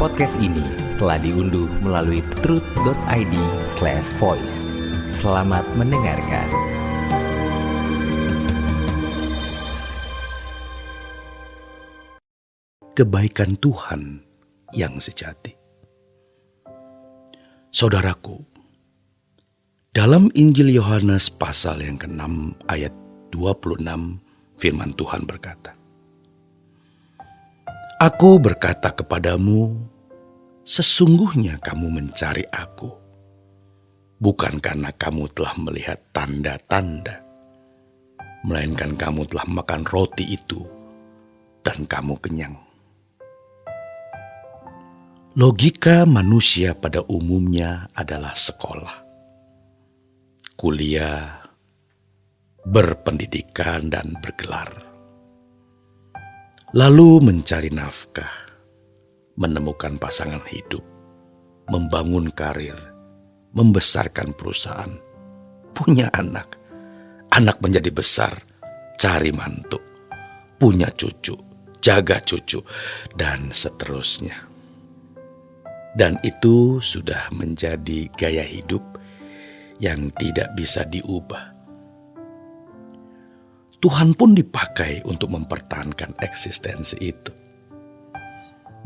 Podcast ini telah diunduh melalui truth.id/voice. Selamat mendengarkan. Kebaikan Tuhan yang sejati. Saudaraku, dalam Injil Yohanes pasal yang ke-6 ayat 26 firman Tuhan berkata, "Aku berkata kepadamu, sesungguhnya kamu mencari aku, bukan karena kamu telah melihat tanda-tanda, melainkan kamu telah makan roti itu dan kamu kenyang." Logika manusia pada umumnya adalah sekolah, kuliah, berpendidikan dan bergelar. Lalu mencari nafkah, menemukan pasangan hidup, membangun karir, membesarkan perusahaan, punya anak, anak menjadi besar, cari mantu, punya cucu, jaga cucu, dan seterusnya. Dan itu sudah menjadi gaya hidup yang tidak bisa diubah. Tuhan pun dipakai untuk mempertahankan eksistensi itu.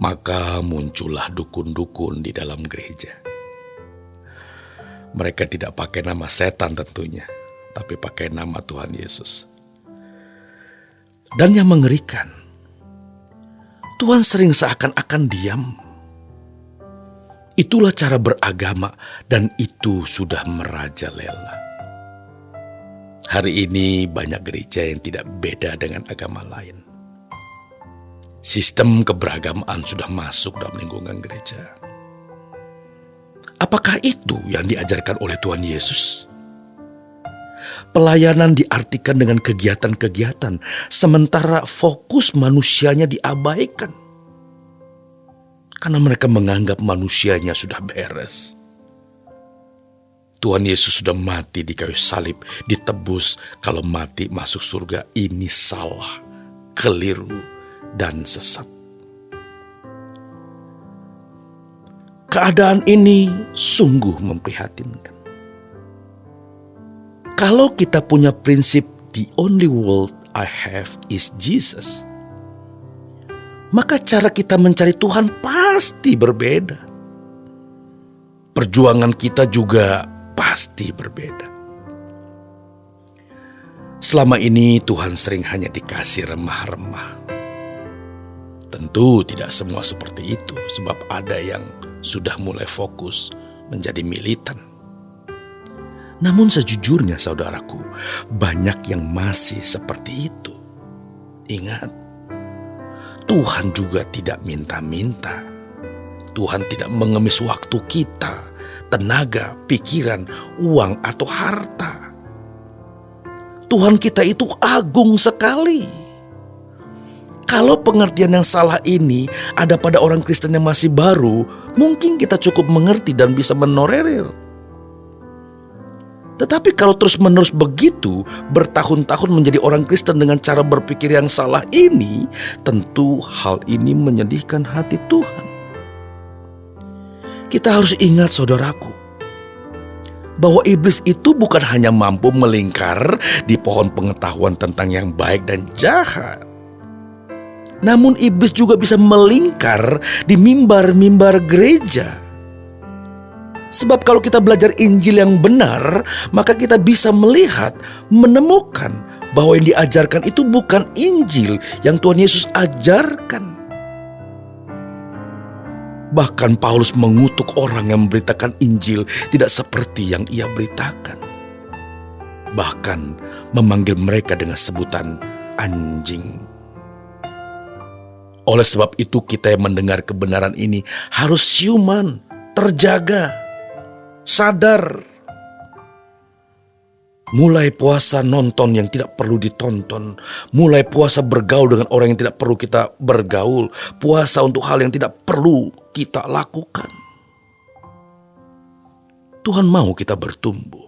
Maka muncullah dukun-dukun di dalam gereja. Mereka tidak pakai nama setan tentunya, tapi pakai nama Tuhan Yesus. Dan yang mengerikan, Tuhan sering seakan-akan diam. Itulah cara beragama dan itu sudah merajalela. Hari ini banyak gereja yang tidak beda dengan agama lain. Sistem keberagamaan sudah masuk dalam lingkungan gereja. Apakah itu yang diajarkan oleh Tuhan Yesus? Pelayanan diartikan dengan kegiatan-kegiatan, sementara fokus manusianya diabaikan. Karena mereka menganggap manusianya sudah beres. Tuhan Yesus sudah mati di kayu salib, ditebus. Kalau mati masuk surga, ini salah, keliru, dan sesat. Keadaan ini sungguh memprihatinkan. Kalau kita punya prinsip the only world I have is Jesus, maka cara kita mencari Tuhan pasti berbeda. Perjuangan kita juga pasti berbeda. Selama ini Tuhan sering hanya dikasih remah-remah. Tentu tidak semua seperti itu, sebab ada yang sudah mulai fokus menjadi militan. Namun sejujurnya saudaraku, banyak yang masih seperti itu. Ingat, Tuhan juga tidak minta-minta. Tuhan tidak mengemis waktu kita, tenaga, pikiran, uang, atau harta. Tuhan kita itu agung sekali. Kalau pengertian yang salah ini ada pada orang Kristen yang masih baru, mungkin kita cukup mengerti dan bisa menolerir. Tetapi kalau terus-menerus begitu, bertahun-tahun menjadi orang Kristen dengan cara berpikir yang salah ini, tentu hal ini menyedihkan hati Tuhan. Kita harus ingat saudaraku, bahwa iblis itu bukan hanya mampu melingkar di pohon pengetahuan tentang yang baik dan jahat. Namun iblis juga bisa melingkar di mimbar-mimbar gereja. Sebab kalau kita belajar Injil yang benar, maka kita bisa melihat, menemukan bahwa yang diajarkan itu bukan Injil yang Tuhan Yesus ajarkan. Bahkan Paulus mengutuk orang yang memberitakan Injil tidak seperti yang ia beritakan. Bahkan memanggil mereka dengan sebutan anjing. Oleh sebab itu kita yang mendengar kebenaran ini harus siuman, terjaga, sadar. Mulai puasa nonton yang tidak perlu ditonton. Mulai puasa bergaul dengan orang yang tidak perlu kita bergaul. Puasa untuk hal yang tidak perlu kita lakukan. Tuhan mau kita bertumbuh.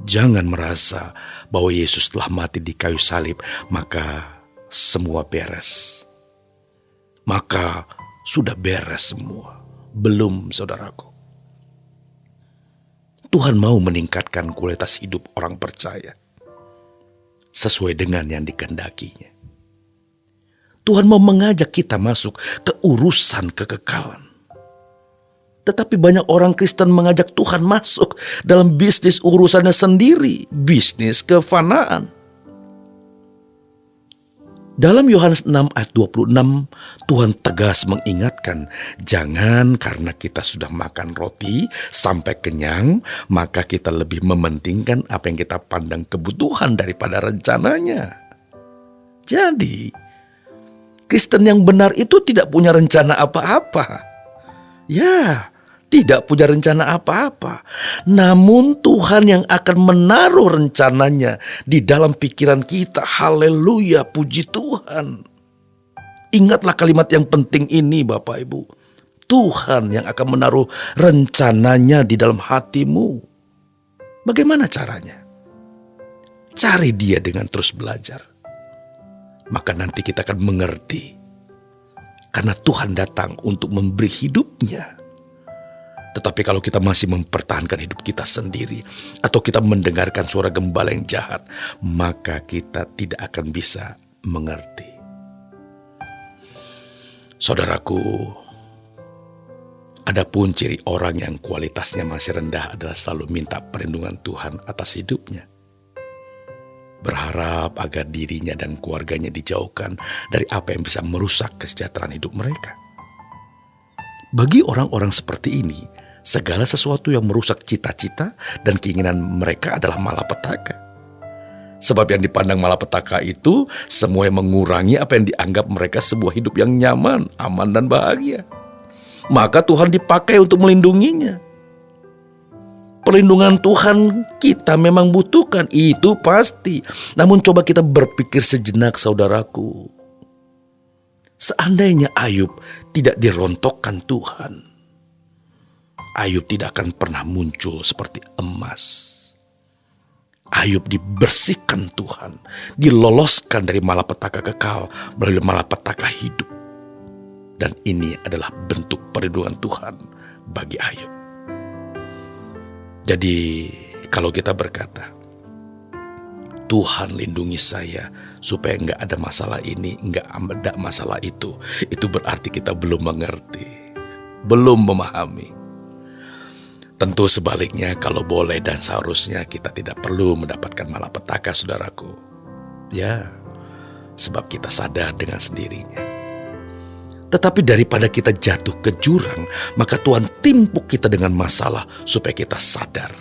Jangan merasa bahwa Yesus telah mati di kayu salib, maka semua beres. Maka sudah beres semua. Belum, saudaraku. Tuhan mau meningkatkan kualitas hidup orang percaya sesuai dengan yang dikehendakinya. Tuhan mau mengajak kita masuk ke urusan kekekalan. Tetapi banyak orang Kristen mengajak Tuhan masuk dalam bisnis urusannya sendiri, bisnis kefanaan. Dalam Yohanes 6 ayat 26, Tuhan tegas mengingatkan, jangan karena kita sudah makan roti sampai kenyang, maka kita lebih mementingkan apa yang kita pandang kebutuhan daripada rencananya. Jadi, Kristen yang benar itu tidak punya rencana apa-apa. Ya, tidak punya rencana apa-apa. Namun Tuhan yang akan menaruh rencananya di dalam pikiran kita. Haleluya, puji Tuhan. Ingatlah kalimat yang penting ini Bapak Ibu. Tuhan yang akan menaruh rencananya di dalam hatimu. Bagaimana caranya? Cari Dia dengan terus belajar. Maka nanti kita akan mengerti. Karena Tuhan datang untuk memberi hidupnya. Tetapi kalau kita masih mempertahankan hidup kita sendiri, atau kita mendengarkan suara gembala yang jahat, maka kita tidak akan bisa mengerti. Saudaraku, adapun ciri orang yang kualitasnya masih rendah adalah selalu minta perlindungan Tuhan atas hidupnya. Berharap agar dirinya dan keluarganya dijauhkan dari apa yang bisa merusak kesejahteraan hidup mereka. Bagi orang-orang seperti ini, segala sesuatu yang merusak cita-cita dan keinginan mereka adalah malapetaka. Sebab yang dipandang malapetaka itu semua yang mengurangi apa yang dianggap mereka sebuah hidup yang nyaman, aman, dan bahagia. Maka Tuhan dipakai untuk melindunginya. Perlindungan Tuhan kita memang butuhkan, itu pasti. Namun coba kita berpikir sejenak saudaraku. Seandainya Ayub tidak dirontokkan Tuhan, Ayub tidak akan pernah muncul seperti emas. Ayub dibersihkan Tuhan, diloloskan dari malapetaka kekal melalui malapetaka hidup. Dan ini adalah bentuk perlindungan Tuhan bagi Ayub. Jadi kalau kita berkata, Tuhan lindungi saya supaya enggak ada masalah ini, enggak ada masalah itu berarti kita belum mengerti, belum memahami. Tentu sebaliknya, kalau boleh dan seharusnya kita tidak perlu mendapatkan malapetaka, saudaraku. Ya, sebab kita sadar dengan sendirinya. Tetapi daripada kita jatuh ke jurang, maka Tuhan timpuk kita dengan masalah supaya kita sadar.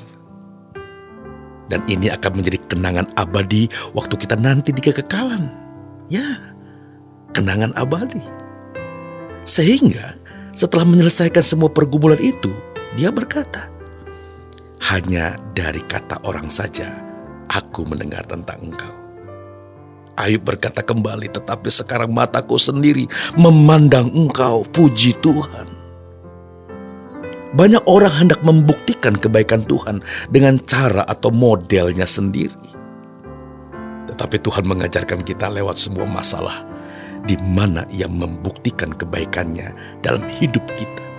Dan ini akan menjadi kenangan abadi waktu kita nanti di kekekalan. Ya, kenangan abadi. Sehingga setelah menyelesaikan semua pergumulan itu, Dia berkata, hanya dari kata orang saja aku mendengar tentang engkau. Ayub berkata kembali, tetapi sekarang mataku sendiri memandang engkau, puji Tuhan. Banyak orang hendak membuktikan kebaikan Tuhan dengan cara atau modelnya sendiri. Tetapi Tuhan mengajarkan kita lewat semua masalah, di mana Ia membuktikan kebaikannya dalam hidup kita.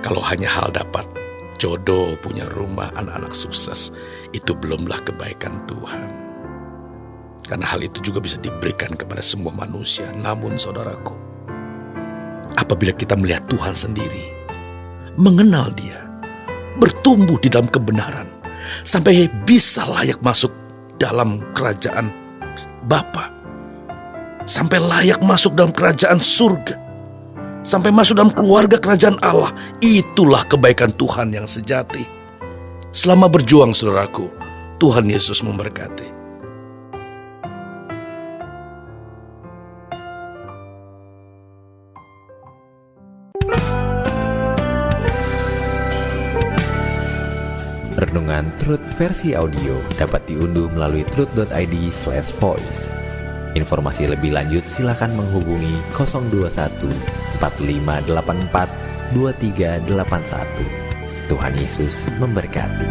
Kalau hanya hal dapat jodoh, punya rumah, anak-anak sukses, itu belumlah kebaikan Tuhan. Karena hal itu juga bisa diberikan kepada semua manusia. Namun saudaraku, apabila kita melihat Tuhan sendiri, mengenal Dia, bertumbuh di dalam kebenaran, sampai bisa layak masuk dalam kerajaan Bapa, sampai layak masuk dalam kerajaan surga, sampai masuk dalam keluarga kerajaan Allah, itulah kebaikan Tuhan yang sejati. Selama berjuang saudaraku, Tuhan Yesus memberkati. Renungan Truth versi audio dapat diunduh melalui truth.id/voice. Informasi lebih lanjut silakan menghubungi 021 4584 2381. Tuhan Yesus memberkati.